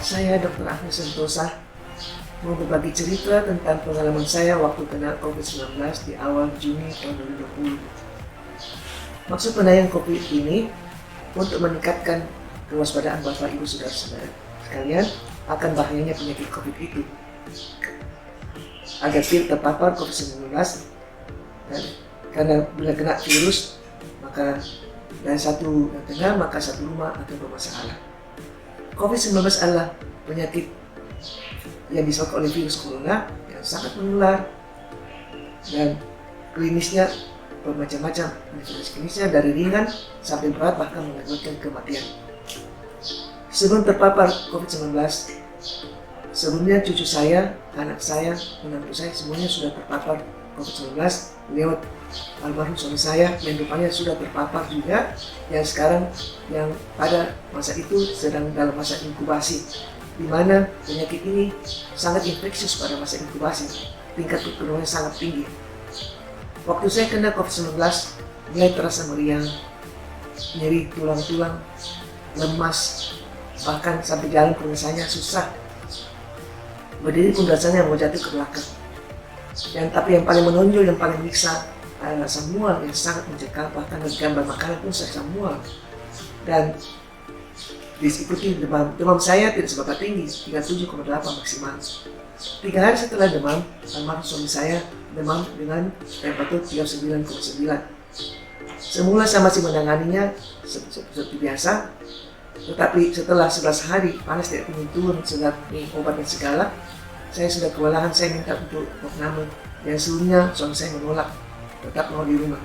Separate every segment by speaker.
Speaker 1: Saya Dr. Agnes Sentosa mau berbagi cerita tentang pengalaman saya waktu kena COVID-19 di awal Juni tahun 2020. Maksud penayang COVID ini untuk meningkatkan kewaspadaan Bapak Ibu Saudara-saudara sekalian akan bahayanya penyakit COVID itu, agar tidak terpapar COVID-19. Dan karena bila kena virus, maka dari satu yang kena maka satu rumah akan bermasalah. COVID-19 adalah penyakit yang disebabkan oleh virus corona yang sangat menular dan klinisnya bermacam-macam. Klinisnya dari ringan sampai berat bahkan mengakibatkan kematian. Sebelum terpapar COVID-19, sebelumnya cucu saya, anak saya, menantu saya semuanya sudah terpapar COVID-19 lewat almarhum suami saya yang rupanya sudah terpapar juga, yang sekarang yang pada masa itu sedang dalam masa inkubasi, di mana penyakit ini sangat infeksius pada masa inkubasi, tingkat penularannya sangat tinggi. Waktu saya kena COVID-19 mulai terasa meriang, nyeri tulang-tulang, lemas, bahkan sampai jalan pun rasanya susah, berdiri pun rasanya mau jatuh ke belakang. Tapi yang paling menonjol, yang paling menyiksa adalah rasa mual yang sangat mencekam, bahkan gambar makanan pun saya mual. Dan diikuti demam. Demam saya tidak seberapa tinggi, 37,8 maksimal. 3 hari setelah demam, almarhum suami saya demam dengan temperatur 39,9. Semula saya masih menanganinya seperti biasa, tetapi setelah 11 hari panas tidak turun, sudah minum obat dan segala, saya sudah kewalahan. Saya minta untuk opname yang sebelumnya suami saya menolak, tetap mau di rumah.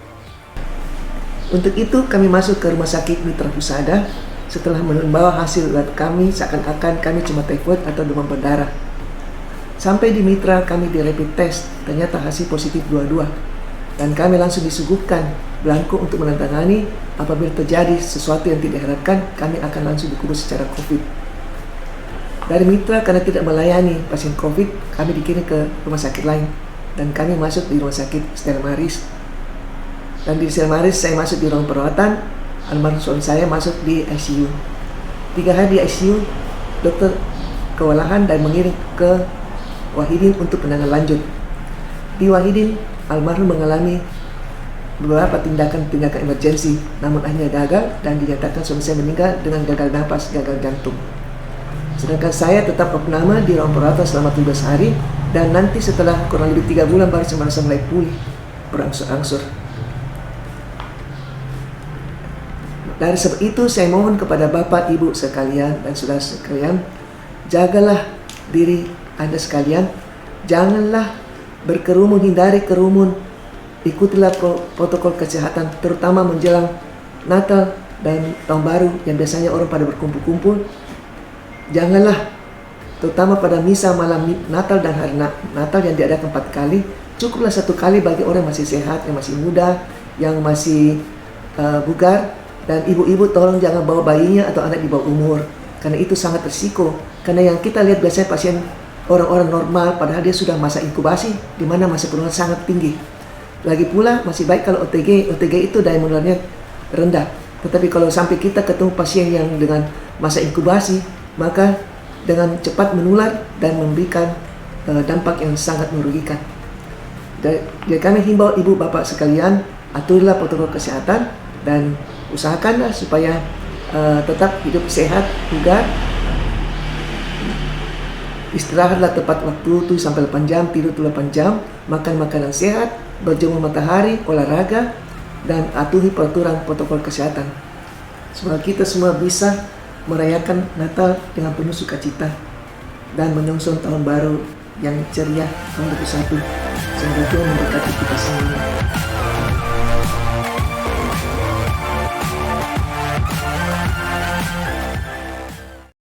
Speaker 1: Untuk itu kami masuk ke rumah sakit Mitra Husada setelah membawa hasil lab kami seakan-akan kami cuma typhoid atau demam berdarah. Sampai di Mitra kami di rapid test, ternyata hasil positif dua-dua, dan kami langsung disuguhkan belangko untuk menandatangani apabila terjadi sesuatu yang tidak diharapkan, kami akan langsung dikubur secara COVID. Dari Mitra karena tidak melayani pasien COVID, kami dikirim ke rumah sakit lain dan kami masuk di rumah sakit Stella Maris. Dan di Stella Maris saya masuk di ruang perawatan, almarhum suami saya masuk di ICU. 3 hari di ICU, dokter kewalahan dan mengirim ke Wahidin untuk penanganan lanjut. Di Wahidin, almarhum mengalami beberapa tindakan emergensi, namun akhirnya gagal dan dinyatakan suami saya meninggal dengan gagal napas, gagal jantung. Sedangkan saya tetap opname di ruang perawatan selama 17 hari, dan nanti setelah kurang lebih 3 bulan baru saya merasa mulai pulih berangsur-angsur. Dari sebab itu saya mohon kepada Bapak, Ibu sekalian dan saudara sekalian, jagalah diri Anda sekalian, janganlah berkerumun, hindari kerumun, ikutilah protokol kesehatan terutama menjelang Natal dan Tahun Baru yang biasanya orang pada berkumpul-kumpul. Janganlah, terutama pada misa malam Natal dan hari Natal yang diadakan 4 kali, cukuplah 1 kali bagi orang yang masih sehat, yang masih muda, yang masih bugar. Dan ibu-ibu tolong jangan bawa bayinya atau anak di bawah umur, karena itu sangat risiko. Karena yang kita lihat biasanya pasien orang-orang normal, padahal dia sudah masa inkubasi, di mana masa penularan sangat tinggi. Lagi pula masih baik kalau OTG itu daya menularnya rendah. Tetapi kalau sampai kita ketemu pasien yang dengan masa inkubasi, maka dengan cepat menular dan memberikan dampak yang sangat merugikan. Jadi kami himbau ibu bapak sekalian, aturilah protokol kesehatan dan usahakanlah supaya tetap hidup sehat, bugar, istirahatlah tepat waktu 7-8 jam, tidur 8 jam, makan makanan sehat, berjemur matahari, olahraga, dan atuhi peraturan protokol kesehatan. Semoga kita semua bisa merayakan Natal dengan penuh sukacita dan menyongsong tahun baru yang ceria tahun 2021. Semoga Tuhan memberkati kita semua.